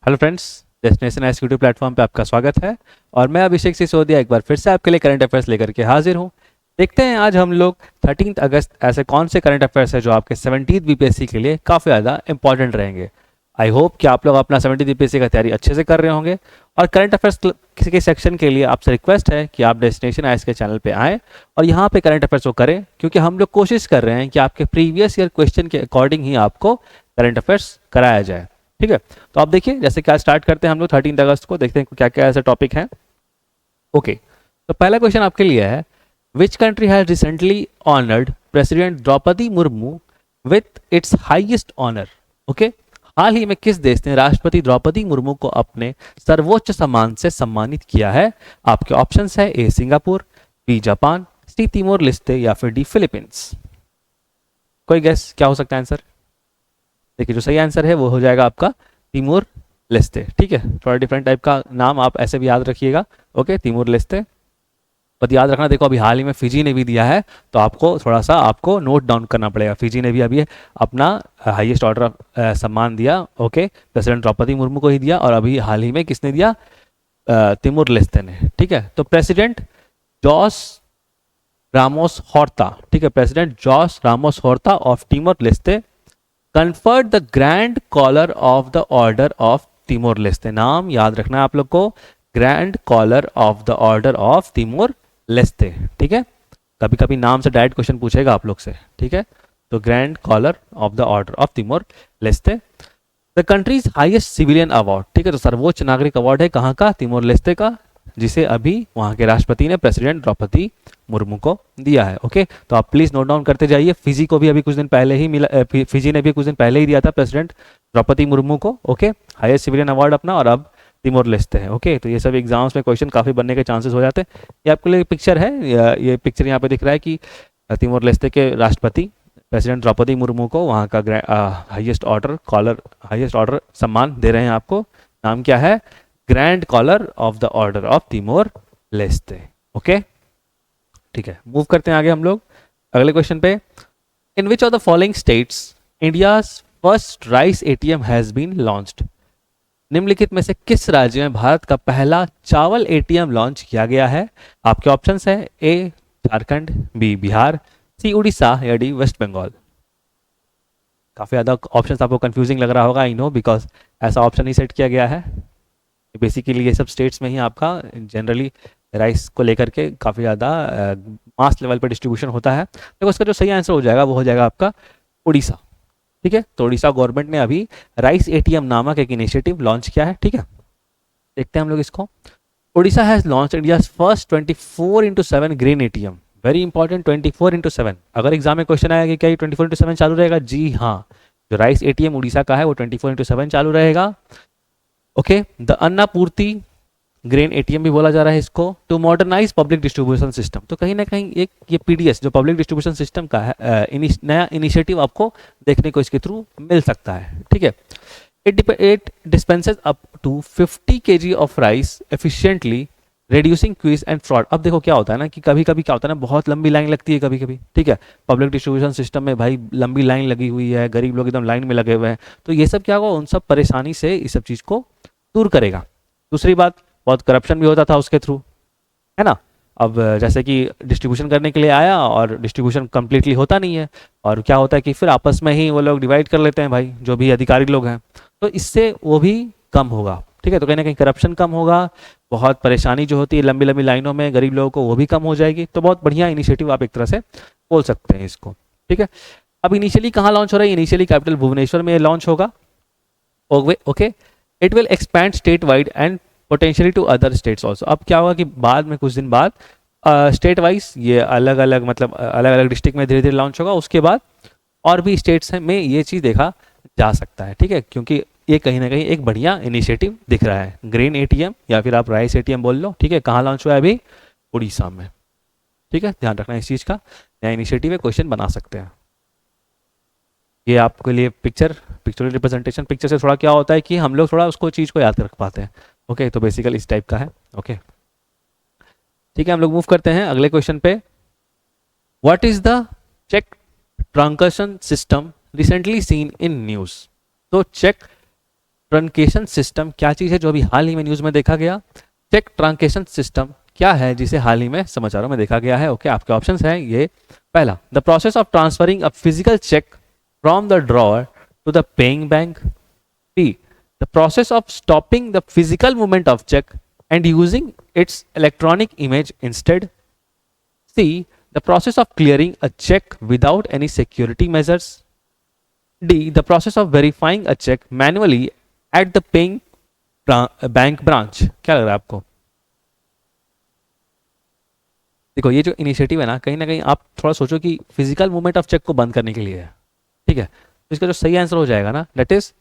Hello friends, destination S YouTube platform पे आपका स्वागत है। और मैं अभिषेक सिसोदिया एक बार फिर से आपके लिए करंट अफेयर्स लेकर के हाजिर हूँ। देखते हैं आज हम लोग 13 अगस्त ऐसे कौन से करंट अफेयर्स है जो आपके 17th बीपीएससी के लिए काफ़ी ज़्यादा इंपॉर्टेंट रहेंगे। आई होप कि आप लोग अपना 17th बीपीएससी का तैयारी अच्छे से कर रहे होंगे। और करंट अफेयर्स के सेक्शन के लिए आपसे रिक्वेस्ट है कि आप डेस्टिनेशन आइस के चैनल पे आएँ और यहाँ पे करंट अफेयर्स को करें, क्योंकि हम लोग कोशिश कर रहे हैं कि आपके प्रीवियस ईयर क्वेश्चन के अकॉर्डिंग ही आपको करंट अफेयर्स कराया जाए। ठीक है, तो आप देखिए जैसे क्या स्टार्ट करते हैं हम लोग 13 अगस्त को, देखते हैं क्या क्या ऐसे टॉपिक हैं। ओके, तो पहला क्वेश्चन आपके लिए है, which country has recently honoured president Droupadi Murmu with its highest honour. Okay, हाल ही में किस देश ने राष्ट्रपति द्रौपदी मुर्मू को अपने सर्वोच्च सम्मान से सम्मानित किया है। आपके ऑप्शंस है ए सिंगापुर, बी जापान, सी तिमोर लेस्ते या फिर डी फिलीपींस। कोई गेस क्या हो सकता है आंसर? देखिए जो सही आंसर है वो हो जाएगा आपका तिमोर लेस्ते। ठीक है, थोड़ा डिफरेंट टाइप का नाम, आप ऐसे भी याद रखिएगा। Okay, Timor Leste. बट याद रखना, देखो अभी हाल ही में फिजी ने भी दिया है, तो आपको थोड़ा सा आपको नोट डाउन करना पड़ेगा। फिजी ने भी अभी अपना हाईएस्ट ऑर्डर ऑफ सम्मान दिया। ओके, प्रेसिडेंट द्रौपदी मुर्मू को ही दिया, और अभी हाल ही में किसने दिया? तिमोर लेस्ते ने। ठीक है, तो प्रेसिडेंट जॉस रामोस हॉर्ता, ठीक है, president José Ramos Horta of Timor Leste conferred the grand collar of the order of Timor Leste. नाम याद रखना है आप लोग को, grand collar of the order of Timor Leste. ठीक है, कभी कभी नाम से डायरेक्ट क्वेश्चन पूछेगा आप लोग से। ठीक है, तो grand collar of the order of Timor Leste. The country's highest civilian award, ठीक है, तो सर्वोच्च नागरिक अवार्ड है कहाँ का? तिमोर लेस्ते का, जिसे अभी वहां के राष्ट्रपति ने प्रेसिडेंट द्रौपदी मुर्मू को दिया है। ओके, तो आप प्लीज नोट डाउन करते जाइए। फिजी को भी अभी कुछ दिन पहले ही मिला, फिजी ने भी कुछ दिन पहले ही दिया था प्रेसिडेंट द्रौपदी मुर्मू को। ओके, हाईएस्ट सिविलियन अवार्ड अपना, और अब तिमोर लेस्ते हैं। ओके, तो ये सब एग्जाम्स में क्वेश्चन काफी बनने के चांसेस हो जाते हैं। ये आपके लिए पिक्चर है, ये पिक्चर यहाँ पे दिख रहा है कि तिमोर लेस्ते के राष्ट्रपति प्रेसिडेंट द्रौपदी मुर्मू को वहाँ का highest order collar, highest order सम्मान दे रहे हैं आपको। नाम क्या है? Grand collar of the order of Timor Leste. Okay, ठीक है, मूव करते हैं आगे हम लोग अगले क्वेश्चन पे। In which of the following states India's first rice ATM has been launched. निम्नलिखित में से किस राज्य में भारत का पहला चावल एटीएम लॉन्च किया गया है। आपके ऑप्शंस है ए झारखंड, बी बिहार, सी उड़ीसा या डी वेस्ट बंगाल। काफी ज्यादा ऑप्शंस आपको कंफ्यूजिंग लग रहा होगा, आई नो, बिकॉज ऐसा ऑप्शन ही सेट किया गया है। बेसिकली ये सब स्टेट्स में ही आपका जनरली राइस को लेकर के काफ़ी ज़्यादा मास लेवल पर डिस्ट्रीब्यूशन होता है। तो उसका जो सही आंसर हो जाएगा वो हो जाएगा आपका उड़ीसा। ठीक है, तो उड़ीसा गवर्नमेंट ने अभी राइस एटीएम नामक एक इनिशिएटिव लॉन्च किया है। ठीक है, देखते हैं हम लोग इसको। Orissa has launch India first 24x7 grain ATM. Very important, 24x7। अगर एग्जाम में क्वेश्चन आया कि क्या ये 24x7 चालू रहेगा? जी हाँ, जो राइस एटीएम उड़ीसा का है वो 24x7 चालू रहेगा। Okay, the Annapurti grain ATM भी बोला जा रहा है इसको, to modernise public distribution system. तो कहीं ना कहीं एक ये पीडीएस जो पब्लिक डिस्ट्रीब्यूशन सिस्टम का है नया इनिशिएटिव आपको देखने को इसके थ्रू मिल सकता है। ठीक है, it dispenses up to 50 kg of rice efficiently reducing queues and fraud. अब देखो क्या होता है ना कि कभी कभी क्या होता है ना, बहुत लंबी लाइन लगती है कभी कभी। ठीक है, पब्लिक डिस्ट्रीब्यूशन सिस्टम में भाई लंबी लाइन लगी हुई है, गरीब लोग एकदम लाइन में लगे हुए हैं, तो ये सब क्या होगा, उन सब परेशानी से इस सब चीज़ को दूर करेगा। दूसरी बात, बहुत करप्शन भी होता था उसके थ्रू, है ना। अब जैसे कि डिस्ट्रीब्यूशन करने के लिए आया और डिस्ट्रीब्यूशन कंप्लीटली होता नहीं है, और क्या होता है कि फिर आपस में ही वो लोग डिवाइड कर लेते हैं भाई, जो भी अधिकारी लोग हैं, तो इससे वो भी कम होगा। ठीक है, तो कहीं ना कहीं करप्शन कम होगा, बहुत परेशानी जो होती है लंबी लंबी लाइनों में गरीब लोगों को, वो भी कम हो जाएगी। तो बहुत बढ़िया इनिशिएटिव आप एक तरह से बोल सकते हैं इसको। ठीक है, अब इनिशियली कहाँ लॉन्च हो रहा है? इनिशियली कैपिटल भुवनेश्वर में लॉन्च होगा। Okay, it will expand statewide and potentially to other states also. अब क्या होगा कि बाद में कुछ दिन बाद स्टेट वाइज ये अलग अलग, मतलब अलग अलग डिस्ट्रिक्ट में धीरे धीरे लॉन्च होगा। उसके बाद और भी स्टेट्स में ये चीज़ देखा जा सकता है। ठीक है, क्योंकि ये कहीं ना कहीं एक बढ़िया इनिशिएटिव दिख रहा है, ग्रेन एटीएम या फिर आप राइस एटीएम बोल लो। ठीक है, कहाँ लॉन्च हुआ है? अभी उड़ीसा में। ठीक है, ध्यान रखना इस चीज़ का, नया इनिशिएटिव है, क्वेश्चन बना सकते हैं। ये आपके लिए पिक्चरल रिप्रेजेंटेशन, पिक्चर से थोड़ा क्या होता है कि हम लोग थोड़ा उसको चीज़ को याद रख पाते हैं। ओके, तो बेसिकली इस टाइप का है। ओके, ठीक है, हम लोग मूव करते हैं अगले क्वेश्चन पे। What is the cheque transaction system recently seen in news. तो चेक ट्रंकेशन सिस्टम क्या चीज़ है जो अभी हाल ही में न्यूज़ में देखा गया? चेक ट्रंकेशन सिस्टम क्या है जिसे हाल ही में समाचारों में देखा गया है? ओके, आपके ऑप्शंस हैं ये। पहला, the process of transferring a physical cheque from the drawer to the paying bank. B, the process of stopping the physical movement of cheque and using its electronic image instead. C, the process of clearing a cheque without any security measures. D, the process of verifying a cheque manually at the paying bank branch. क्या लग रहा है आपको? देखो, ये जो initiative है ना कहीं आप थोड़ा सोचो कि फिजिकल मूवमेंट ऑफ चेक को बंद करने के लिए है, ठीक है? तो इसका जो सही आंसर हो जाएगा ना, that is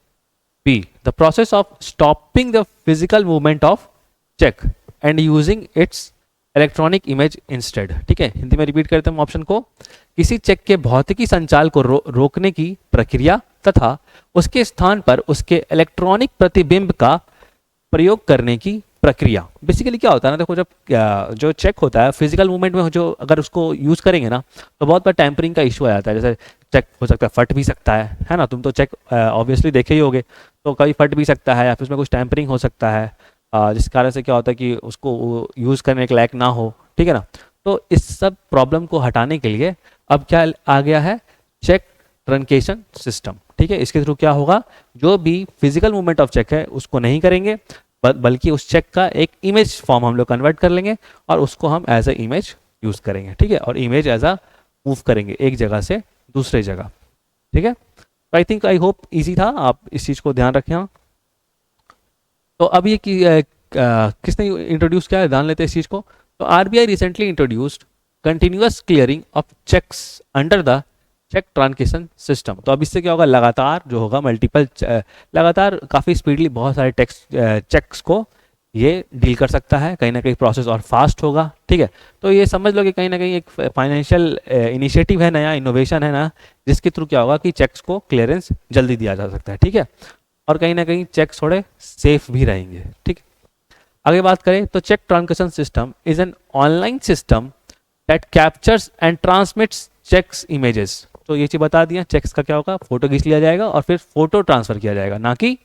B, the process of stopping the physical movement of cheque and using its electronic image instead. ठीक है, हिंदी में रिपीट करते हैं ऑप्शन को। किसी चेक के भौतिकी संचाल को रोकने की प्रक्रिया तथा उसके स्थान पर उसके इलेक्ट्रॉनिक प्रतिबिंब का प्रयोग करने की प्रक्रिया। बेसिकली क्या होता है ना, देखो जब जो चेक होता है फिजिकल मूवमेंट में, जो अगर उसको यूज़ करेंगे ना तो बहुत बार टैंपरिंग का इशू आ जाता है। जैसे चेक हो सकता है फट भी सकता है ना? तुम तो चेक ऑब्वियसली देखे ही होगे, तो कभी फट भी सकता है या फिर उसमें कुछ टैंपरिंग हो सकता है, जिस कारण से क्या होता है कि उसको यूज़ करने के लायक ना हो, ठीक है ना? तो इस सब प्रॉब्लम को हटाने के लिए अब क्या आ गया है? Cheque truncation system. ठीक है, इसके थ्रू क्या होगा, जो भी फिजिकल मूवमेंट ऑफ चेक है उसको नहीं करेंगे, बल्कि उस चेक का एक इमेज फॉर्म हम लोग कन्वर्ट कर लेंगे और उसको हम एज ए इमेज यूज़ करेंगे। ठीक है, और इमेज एज अ मूव करेंगे एक जगह से दूसरे जगह। ठीक है, तो I think I hope easy था, आप इस चीज़ को ध्यान रखें। तो अब ये किसने इंट्रोड्यूस किया है, जान लेते हैं इस चीज़ को। तो RBI recently introduced continuous clearing of cheques under the cheque truncation system. तो अब इससे क्या होगा, लगातार जो होगा मल्टीपल लगातार काफ़ी स्पीडली बहुत सारे चेक्स को ये डील कर सकता है, कहीं ना कहीं प्रोसेस और फास्ट होगा। ठीक है, तो ये समझ लो कि कहीं ना कहीं एक फाइनेंशियल इनिशिएटिव है, नया इनोवेशन है ना, जिसके थ्रू क्या होगा कि चेक्स को क्लियरेंस जल्दी दिया जा सकता है। ठीक है, और कहीं ना कहीं चेक्स थोड़े सेफ भी रहेंगे। ठीक, आगे बात करें तो cheque truncation system is an online system that captures and transmits cheques images. तो ये चीज़ बता दिया, चेक्स का क्या होगा, फोटो खींच लिया जाएगा और फिर फोटो ट्रांसफर किया जाएगा, ना कि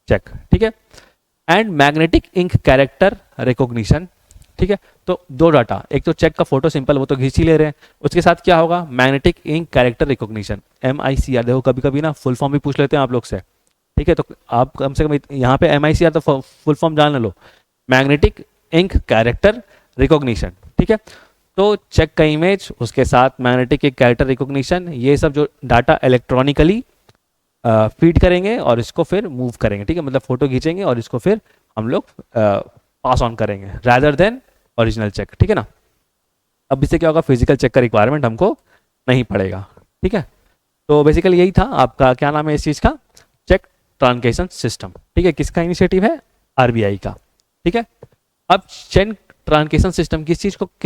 चेक। ठीक है, and magnetic ink character recognition. ठीक है, तो दो डाटा, एक तो चेक का फोटो सिंपल वो तो खींच ही ले रहे हैं, उसके साथ क्या होगा, magnetic ink character recognition, MICR। देखो कभी कभी ना फुल फॉर्म भी पूछ लेते हैं आप लोग से। ठीक है, तो आप कम से कम यहाँ पे MICR तो फुल फॉर्म जान लो, मैग्नेटिक इंक कैरेक्टर रिकॉग्निशन। ठीक है, तो चेक का इमेज, उसके साथ मैग्नेटिक इंक कैरेक्टर रिकॉग्निशन, ये सब जो डाटा इलेक्ट्रॉनिकली फीड करेंगे और इसको फिर मूव करेंगे। ठीक है, मतलब फोटो खींचेंगे और इसको फिर हम लोग पास ऑन करेंगे रादर देन ओरिजिनल चेक। ठीक है ना, अब इससे क्या होगा, फिजिकल चेक का रिक्वायरमेंट हमको नहीं पड़ेगा। ठीक है, तो बेसिकली यही था आपका, क्या नाम है इस चीज़ का, चेक ट्रांसकेशन सिस्टम। ठीक है, किसका इनिशिएटिव है, आरबीआई का। ठीक है, अब चेक ट्रांसकेशन सिस्टम किस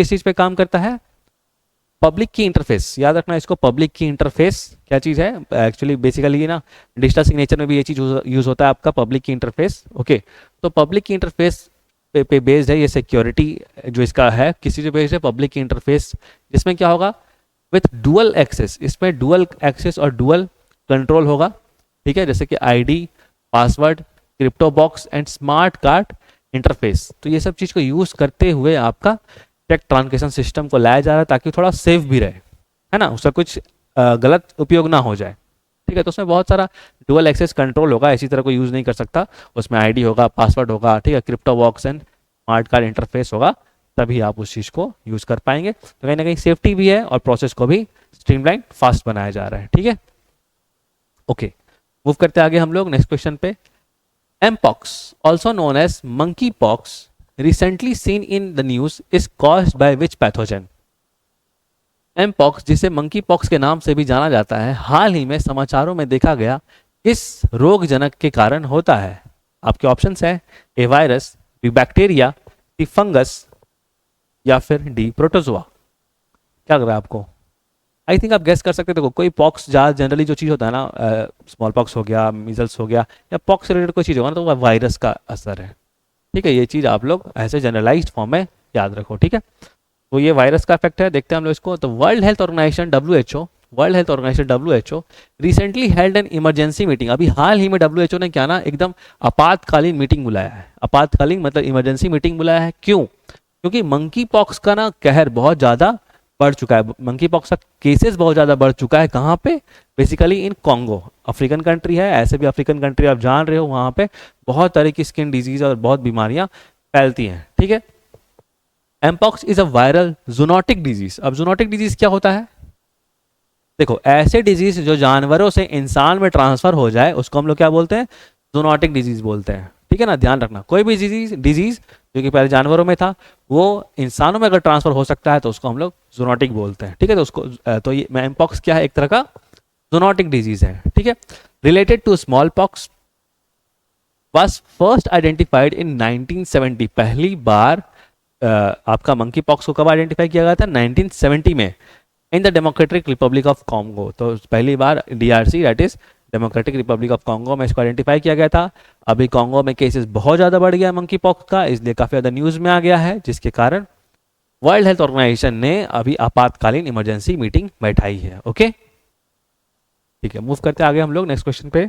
चीज़ पे काम करता है, पब्लिक की इंटरफेस। याद रखना इसको, पब्लिक की इंटरफेस क्या चीज़ है, एक्चुअली बेसिकली ना डिजिटल सिग्नेचर में भी ये चीज़ यूज़ होता है आपका, पब्लिक की इंटरफेस। ओके, तो पब्लिक की इंटरफेस पे बेस्ड है ये सिक्योरिटी जो इसका है, किसी से बेस्ड है, पब्लिक की इंटरफेस, जिसमें क्या होगा, विथ डुअल एक्सेस, इसमें डुअल एक्सेस और डुअल कंट्रोल होगा। ठीक है, जैसे कि ID, password, crypto box and smart card interface. तो ये सब चीज़ को यूज़ करते हुए आपका चेक ट्रांसकेशन सिस्टम को लाया जा रहा है, ताकि थोड़ा सेफ भी रहे, है ना, उसका कुछ गलत उपयोग ना हो जाए। ठीक है, तो उसमें बहुत सारा डुअल एक्सेस कंट्रोल होगा, इसी तरह को यूज़ नहीं कर सकता, उसमें ID होगा, पासवर्ड होगा, ठीक है, crypto box and smart card interface होगा, तभी आप उस चीज़ को यूज़ कर पाएंगे। तो कहीं ना कहीं सेफ्टी भी है और प्रोसेस को भी स्ट्रीमलाइन फास्ट बनाया जा रहा है। ठीक है, ओके, मूव करते आगे हम लोग नेक्स्ट क्वेश्चन पे। Mpox, also known as monkeypox, recently seen in the news, is caused by which pathogen? Mpox, जिसे monkeypox के नाम से भी जाना जाता है, हाल ही में समाचारों में देखा गया किस रोगजनक के कारण होता है? आपके ऑप्शंस हैं, A virus, B bacteria, C fungus या फिर डी प्रोटोजोआ। क्या लग रहा है आपको? आई थिंक आप गेस कर सकते हो, कोई पॉक्स ज़्यादा जनरली जो चीज़ होता है ना, स्मॉल पॉक्स हो गया, मीजल्स हो गया, या पॉक्स रिलेटेड कोई चीज़ होगा ना, तो वह वायरस का असर है। ठीक है, ये चीज़ आप लोग ऐसे जनरलाइज्ड फॉर्म में याद रखो। ठीक है, तो ये वायरस का इफेक्ट है। देखते हैं हम लोग इसको। तो World Health Organization WHO World Health Organization WHO recently held an emergency meeting. अभी हाल ही में WHO ने क्या ना एकदम आपातकालीन मीटिंग बुलाया है। आपातकालीन मतलब इमरजेंसी मीटिंग बुलाया है। क्यों? क्योंकि मंकी पॉक्स का ना कहर बहुत ज़्यादा बढ़ चुका है। मंकी पॉक्स का केसेस बहुत ज़्यादा बढ़ चुका है। कहाँ पे? बेसिकली इन कॉन्गो, अफ्रीकन कंट्री है, ऐसे भी अफ्रीकन कंट्री आप जान रहे हो, वहाँ पे बहुत तरह की स्किन डिजीज और बहुत बीमारियाँ फैलती हैं। ठीक है। Mpox is a viral zoonotic disease. अब जूनोटिक डिजीज क्या होता है? देखो, ऐसे डिजीज जो जानवरों से इंसान में ट्रांसफर हो जाए उसको हम लोग क्या बोलते हैं? जूनोटिक डिजीज बोलते हैं। ठीक है ना, ध्यान रखना, कोई भी डिजीज डिजीज जो कि पहले जानवरों में था वो इंसानों में अगर ट्रांसफर हो सकता है तो उसको हम लोग जूनोटिक बोलते हैं। ठीक है, तो उसको तो ये एमपॉक्स क्या है? एक तरह का जूनोटिक डिजीज है। ठीक है। Related to smallpox was first identified in 1970। पहली बार आपका मंकी पॉक्स को कब आइडेंटिफाई किया गया था? 1970 में, in the democratic Republic of Congo. तो पहली बार DRC, that is democratic Republic of Congo में इसको आइडेंटिफाई किया गया था। अभी कॉन्गो में केसेस बहुत ज़्यादा बढ़ गया है मंकी पॉक्स का, इसलिए काफ़ी ज़्यादा न्यूज़ में आ गया है, जिसके कारण वर्ल्ड हेल्थ ऑर्गेनाइजेशन ने अभी आपातकालीन इमरजेंसी मीटिंग बैठाई है। ओके, ठीक है, मूव करते आगे हम लोग नेक्स्ट क्वेश्चन पे।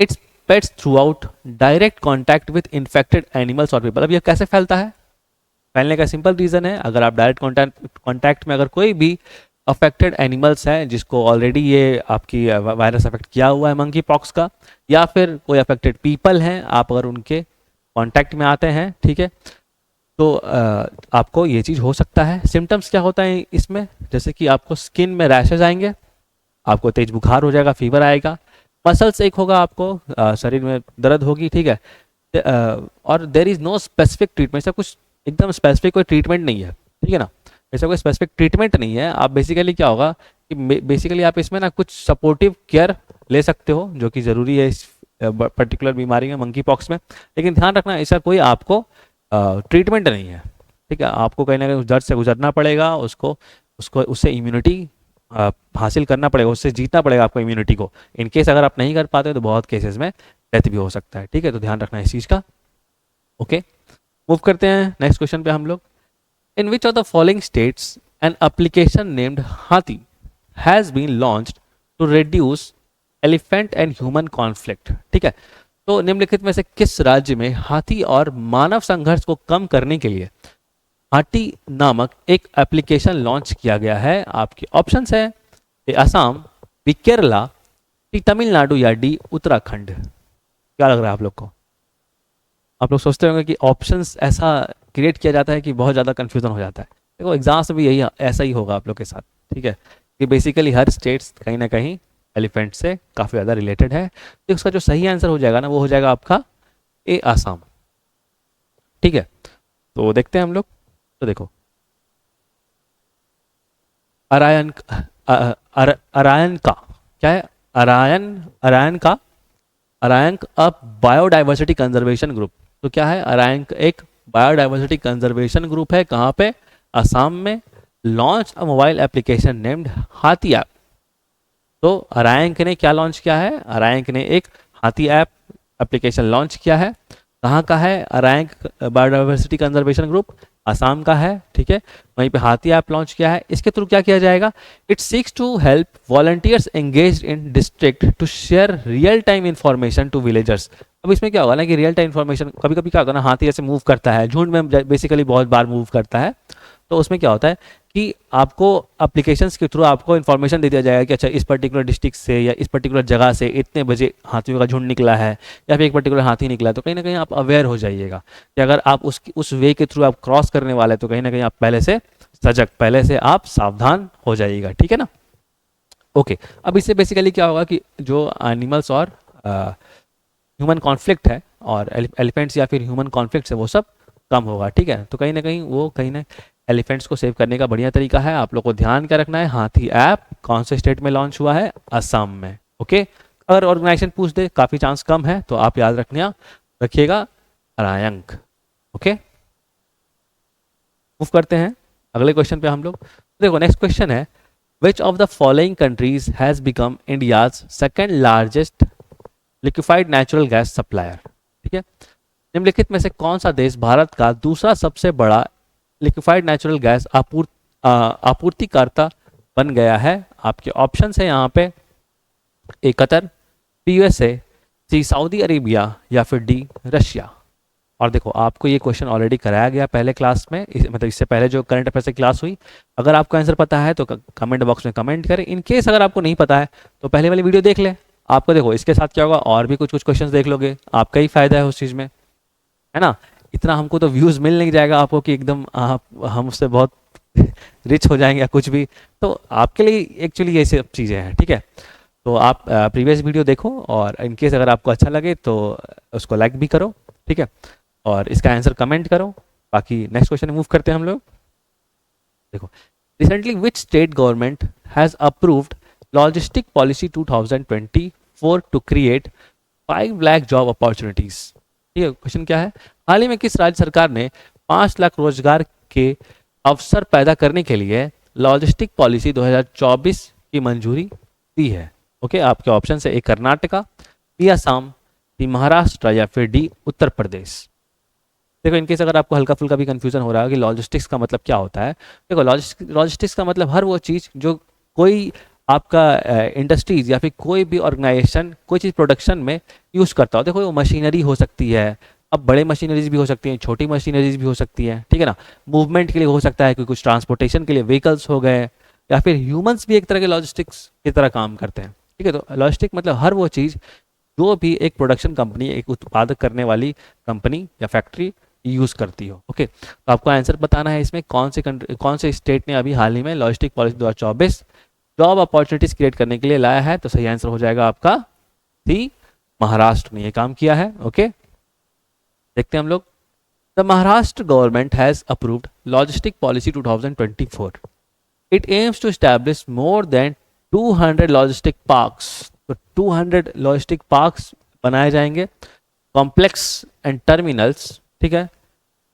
It's pets through out direct contact with infected animals और पीपल। अब यह कैसे फैलता है? फैलने का सिंपल रीजन है, अगर आप डायरेक्ट कॉन्टैक्ट में अगर कोई भी अफेक्टेड एनिमल्स है जिसको ऑलरेडी ये आपकी वायरस अफेक्ट किया हुआ है मंकी पॉक्स का, या फिर कोई अफेक्टेड पीपल हैं, आप अगर उनके कांटेक्ट में आते हैं, ठीक है, तो आपको ये चीज़ हो सकता है। सिम्टम्स क्या होता है इसमें? जैसे कि आपको स्किन में रैशेज आएंगे, आपको तेज बुखार हो जाएगा, फीवर आएगा, मसल्स एक होगा, आपको शरीर में दर्द होगी। ठीक है, और there is no specific treatment. ऐसा कुछ एकदम स्पेसिफिक कोई ट्रीटमेंट नहीं है। ठीक है ना, ऐसा कोई स्पेसिफिक ट्रीटमेंट नहीं है। आप बेसिकली क्या होगा कि बेसिकली आप इसमें ना कुछ सपोर्टिव केयर ले सकते हो, जो कि ज़रूरी है इस पर्टिकुलर बीमारी में, मंकी पॉक्स में। लेकिन ध्यान रखना, ऐसा कोई आपको ट्रीटमेंट नहीं है। ठीक है, आपको कहीं ना कहीं उस दर्द से गुजरना पड़ेगा, उसको उसको उससे इम्यूनिटी हासिल करना पड़ेगा, उससे जीतना पड़ेगा आपको इम्यूनिटी को। इन केस अगर आप नहीं कर पाते तो बहुत केसेस में डेथ भी हो सकता है। ठीक है, तो ध्यान रखना इस चीज़ का। ओके, मूव करते हैं नेक्स्ट क्वेश्चन पे हम लोग। In which of the following states an application named Haathi has been launched to reduce elephant and human conflict. ठीक है, तो निम्नलिखित में से किस राज्य में हाथी और मानव संघर्ष को कम करने के लिए हाथी नामक एक एप्लीकेशन लॉन्च किया गया है? आपके ऑप्शंस है ए असम, बी केरला, सी तमिलनाडु या डी उत्तराखंड। क्या लग रहा है आप लोग को? आप लोग सोचते होंगे कि ऑप्शंस ऐसा क्रिएट किया जाता है कि बहुत ज़्यादा कन्फ्यूजन हो जाता है। देखो, एग्जाम्स में भी यही ऐसा ही होगा आप लोग के साथ। ठीक है, कि बेसिकली हर स्टेट्स कहीं ना कहीं एलिफेंट से काफ़ी ज़्यादा रिलेटेड है। तो उसका जो सही आंसर हो जाएगा ना, वो हो जाएगा आपका ए आसाम। ठीक है, तो देखते हैं हम लोग। तो देखो, अरायन अरायन का क्या है? अरायन अब बायोडाइवर्सिटी कंजर्वेशन ग्रुप। तो क्या है? अरायन एक बायोडाइवर्सिटी कंजर्वेशन ग्रुप है। कहाँ पे? असम में। Launch a mobile application named हाथी ऐप। तो अरायंक ने क्या लॉन्च किया है? अरायंक ने एक हाथी ऐप एप्लीकेशन लॉन्च किया है। कहाँ का है? अरायंक बायोडाइवर्सिटी कंजर्वेशन ग्रुप आसाम का है। ठीक है, वहीं पे हाथी ऐप लॉन्च किया है। इसके थ्रू क्या किया जाएगा? It seeks to help volunteers engaged in district to share real time information to villagers. अब इसमें क्या होगा ना कि रियल टाइम इन्फॉर्मेशन, कभी कभी क्या होता है ना, हाथी ऐसे मूव करता है, झुंड में बेसिकली बहुत बार मूव करता है। तो उसमें क्या होता है कि आपको एप्लीकेशंस के थ्रू आपको इन्फॉर्मेशन दे दिया जाएगा कि अच्छा, इस पर्टिकुलर डिस्ट्रिक्ट से या इस पर्टिकुलर जगह से इतने बजे हाथियों का झुंड निकला है, या फिर एक पर्टिकुलर हाथी निकला है। तो कहीं ना कहीं आप अवेयर हो जाइएगा कि अगर आप उस वे के थ्रू आप क्रॉस करने वाले हैं तो कहीं ना कहीं आप पहले से सजग, पहले से आप सावधान हो जाइएगा। ठीक है ना। ओके, अब इससे बेसिकली क्या होगा कि जो एनिमल्स और ह्यूमन कॉन्फ्लिक्ट है और एलिफेंट्स या फिर ह्यूमन कॉन्फ्लिक्ट है वो सब कम होगा। ठीक है, तो कहीं ना कहीं वो कहीं ना एलिफेंट्स को सेव करने का बढ़िया तरीका है। आप लोग को ध्यान क्या रखना है, हाथी ऐप कौन से स्टेट में लॉन्च हुआ है? असम में। ओके, अगर ऑर्गेनाइजेशन पूछ दे, काफ़ी चांस कम है, तो आप याद रखिएगा अरायंक। ओके, मूव करते हैं अगले क्वेश्चन पे हम लोग। देखो, नेक्स्ट क्वेश्चन है, विच of the following countries has become India's second largest liquefied natural gas supplier. ठीक है, निम्नलिखित में से कौन सा देश भारत का दूसरा सबसे बड़ा लिक्विफाइड नेचुरल गैस आपूर्तिकर्ता बन गया है? आपके ऑप्शन है यहाँ पे, A Qatar, B USA, C Saudi Arabia या फिर डी रशिया। और देखो आपको ये क्वेश्चन ऑलरेडी कराया गया पहले क्लास में, मतलब इससे पहले जो करंट अफेयर्स की क्लास हुई। अगर आपको आंसर पता है तो कमेंट बॉक्स में कमेंट करें। इन केस अगर आपको नहीं पता है तो पहले वाली वीडियो देख लें। आपको देखो इसके साथ क्या होगा, और भी कुछ कुछ क्वेश्चन देख लोगे, आपका ही फायदा है उस चीज़ में, है ना। इतना हमको तो व्यूज़ मिल नहीं जाएगा आपको कि एकदम आप हम उससे बहुत रिच हो जाएंगे या कुछ भी। तो आपके लिए एक्चुअली ये सब चीज़ें हैं, ठीक है। तो आप प्रीवियस वीडियो देखो, और इनकेस अगर आपको अच्छा लगे तो उसको लाइक भी करो, ठीक है, और इसका आंसर कमेंट करो। बाकी नेक्स्ट क्वेश्चन मूव करते हैं हम लोग। देखो, recently which state government has approved logistic policy 2024 to create 5 lakh job opportunities. ठीक है, क्वेश्चन क्या है, हाल ही में किस राज्य सरकार ने 5 लाख रोजगार के अवसर पैदा करने के लिए लॉजिस्टिक पॉलिसी 2024 की मंजूरी दी है? ओके, आपके ऑप्शन है, ए कर्नाटका, बी असम, सी महाराष्ट्र या फिर डी उत्तर प्रदेश। देखो इनकेस अगर आपको हल्का फुल्का भी कंफ्यूजन हो रहा है कि लॉजिस्टिक्स का मतलब क्या होता है, देखो लॉजिस्टिक्स का मतलब हर वो चीज़ जो कोई आपका इंडस्ट्रीज या फिर कोई भी ऑर्गेनाइजेशन कोई चीज़ प्रोडक्शन में यूज़ करता हो। देखो वो मशीनरी हो सकती है, अब बड़े मशीनरीज भी हो सकती हैं, छोटी मशीनरीज भी हो सकती हैं, ठीक है ना। मूवमेंट के लिए हो सकता है कि कुछ ट्रांसपोर्टेशन के लिए व्हीकल्स हो गए, या फिर ह्यूमंस भी एक तरह के लॉजिस्टिक्स की तरह काम करते हैं, ठीक है। तो लॉजिस्टिक मतलब हर वो चीज़ जो भी एक प्रोडक्शन कंपनी, एक उत्पादक करने वाली कंपनी या फैक्ट्री यूज़ करती हो। ओके, तो आपको आंसर बताना है इसमें कौन से स्टेट ने अभी हाल ही में logistic policy 2024 job opportunities create करने के लिए लाया है। तो सही आंसर हो जाएगा आपका सी, महाराष्ट्र ने यह काम किया है। ओके, देखते हैं हम लोग। The Maharashtra government has approved logistic policy 2024। It aims to establish more than 200 logistic parks. तो 200 लॉजिस्टिक पार्क्स बनाए जाएंगे, कॉम्प्लेक्स एंड टर्मिनल्स, ठीक है,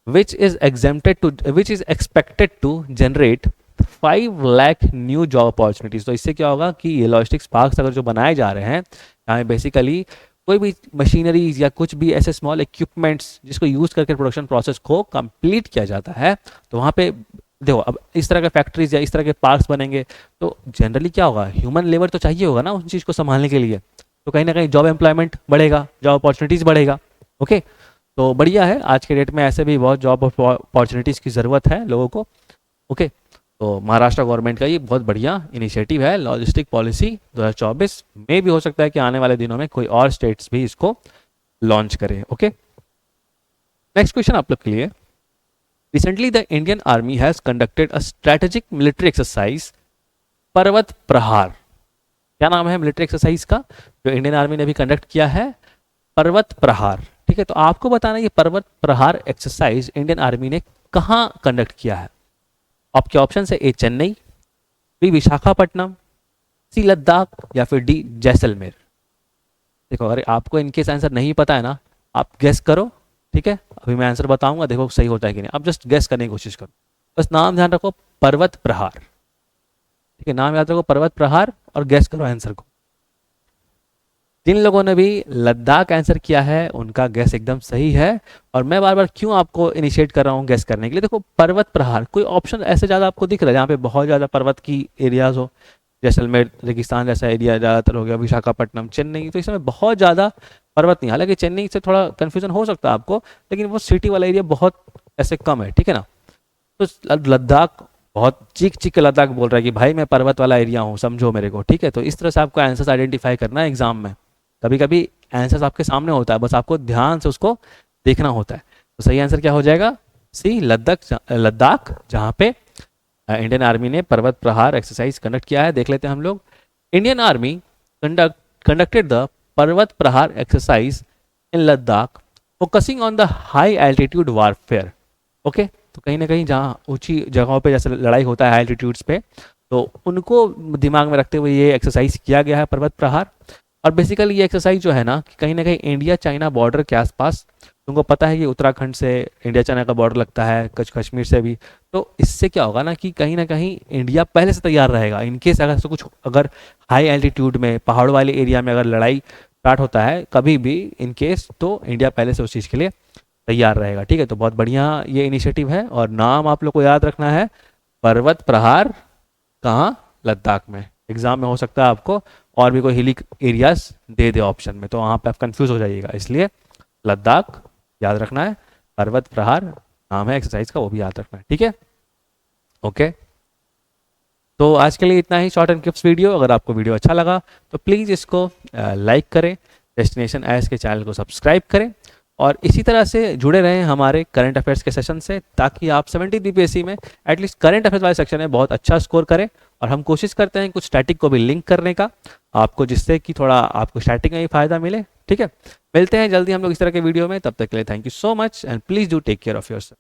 which is expected to generate 5 lakh new job opportunities. तो इससे क्या होगा कि ये लॉजिस्टिक्स पार्क्स अगर जो बनाए जा रहे हैं, यहाँ बेसिकली कोई भी मशीनरीज या कुछ भी ऐसे स्मॉल इक्विपमेंट्स जिसको यूज़ करके प्रोडक्शन प्रोसेस को कंप्लीट किया जाता है, तो वहाँ पे देखो अब इस तरह के फैक्ट्रीज या इस तरह के पार्क्स बनेंगे तो जनरली क्या होगा, ह्यूमन लेबर तो चाहिए होगा ना उस चीज़ को संभालने के लिए। तो कहीं ना कहीं जॉब एम्प्लॉयमेंट बढ़ेगा, जॉब अपॉर्चुनिटीज़ बढ़ेगा। ओके, तो बढ़िया है, आज के डेट में ऐसे भी बहुत जॉब अपॉर्चुनिटीज़ की ज़रूरत है लोगों को। ओके, तो महाराष्ट्र गवर्नमेंट का ये बहुत बढ़िया इनिशिएटिव है लॉजिस्टिक पॉलिसी 2024 में। भी हो सकता है कि आने वाले दिनों में कोई और स्टेट्स भी इसको लॉन्च करें। ओके, नेक्स्ट क्वेश्चन आप लोग के लिए। Recently the Indian army has conducted a strategic military exercise पर्वत प्रहार। क्या नाम है मिलिट्री एक्सरसाइज का जो इंडियन आर्मी ने भी कंडक्ट किया है? पर्वत प्रहार। ठीक है, तो आपको बताना ये पर्वत प्रहार एक्सरसाइज इंडियन आर्मी ने कहाँ कंडक्ट किया है? आपके ऑप्शन है, ए चेन्नई, बी विशाखापट्टनम, सी लद्दाख या फिर डी जैसलमेर। देखो अगर आपको इनकेस आंसर नहीं पता है ना, आप गेस करो, ठीक है। अभी मैं आंसर बताऊंगा, देखो सही होता है कि नहीं, आप जस्ट गेस करने की कोशिश करो। बस नाम ध्यान रखो, पर्वत प्रहार, ठीक है, नाम याद रखो पर्वत प्रहार, और गेस करो आंसर को। जिन लोगों ने भी लद्दाख आंसर किया है उनका गैस एकदम सही है। और मैं बार बार क्यों आपको इनिशिएट कर रहा हूँ गैस करने के लिए, देखो पर्वत प्रहार कोई ऑप्शन ऐसे ज़्यादा आपको दिख रहा है जहाँ पे बहुत ज़्यादा पर्वत की एरियाज हो, जैसलमेर रेगिस्तान जैसा एरिया ज़्यादातर हो गया, विशाखापट्टनम, चेन्नई, तो इसमें बहुत ज़्यादा पर्वत नहीं। हालांकि चेन्नई से थोड़ा कन्फ्यूजन हो सकता है आपको, लेकिन वो सिटी वाला एरिया बहुत ऐसे कम है, ठीक है ना। तो लद्दाख बहुत चीख चीख के लद्दाख बोल रहा है कि भाई मैं पर्वत वाला एरिया हूँ, समझो मेरे को, ठीक है। तो इस तरह से आपको आंसर्स आइडेंटिफाई करना है एग्जाम में। कभी कभी आंसर्स आपके सामने होता है, बस आपको ध्यान से उसको देखना होता है। तो सही आंसर क्या हो जाएगा? सी, लद्दाख, जहाँ पे इंडियन आर्मी ने पर्वत प्रहार एक्सरसाइज कंडक्ट किया है। देख लेते हैं हम लोग। इंडियन आर्मी कंडक्टेड द पर्वत प्रहार exercise in Ladakh focusing on the high altitude warfare. Okay, तो कहीं ना कहीं जहाँ ऊंची जगहों पे जैसे लड़ाई होता है एल्टीट्यूड्स पे, तो उनको दिमाग में रखते हुए ये एक्सरसाइज किया गया है पर्वत प्रहार। और बेसिकली ये एक्सरसाइज जो है ना कहीं इंडिया चाइना बॉर्डर के आसपास, तुमको पता है कि उत्तराखंड से इंडिया चाइना का बॉर्डर लगता है, कुछ कश्मीर से भी, तो इससे क्या होगा ना कि कहीं ना कहीं इंडिया पहले से तैयार रहेगा इनकेस अगर तो कुछ अगर हाई एल्टीट्यूड में पहाड़ वाले एरिया में अगर लड़ाई स्टार्ट होता है कभी भी इनकेस, तो इंडिया पहले से उस चीज़ के लिए तैयार रहेगा। ठीक है, तो बहुत बढ़िया ये इनिशिएटिव है। और नाम आप लोग को याद रखना है, पर्वत प्रहार कहाँ? लद्दाख में। एग्जाम में हो सकता है आपको और भी कोई hilly areas they they option में, तो वहाँ पे आप कंफ्यूज हो जाइएगा, इसलिए लद्दाख याद रखना है। पर्वत प्रहार नाम है एक्सरसाइज का, वो भी याद रखना है, ठीक है। ओके, तो आज के लिए इतना ही शॉर्ट एंड क्लिप्स वीडियो। अगर आपको वीडियो अच्छा लगा तो प्लीज़ इसको लाइक करें, डेस्टिनेशन एस के चैनल को सब्सक्राइब करें और इसी तरह से जुड़े रहें हमारे करंट अफेयर्स के सेशन से, ताकि आप 70 बीपीएससी में एटलीस्ट करंट अफेयर्स वाले सेक्शन में बहुत अच्छा स्कोर करें। और हम कोशिश करते हैं कुछ स्टैटिक को भी लिंक करने का आपको, जिससे कि थोड़ा आपको स्टैटिक में भी फायदा मिले, ठीक है। मिलते हैं जल्दी हम लोग इस तरह के वीडियो में, तब तक के लिए thank you so much and please do take care of yourself.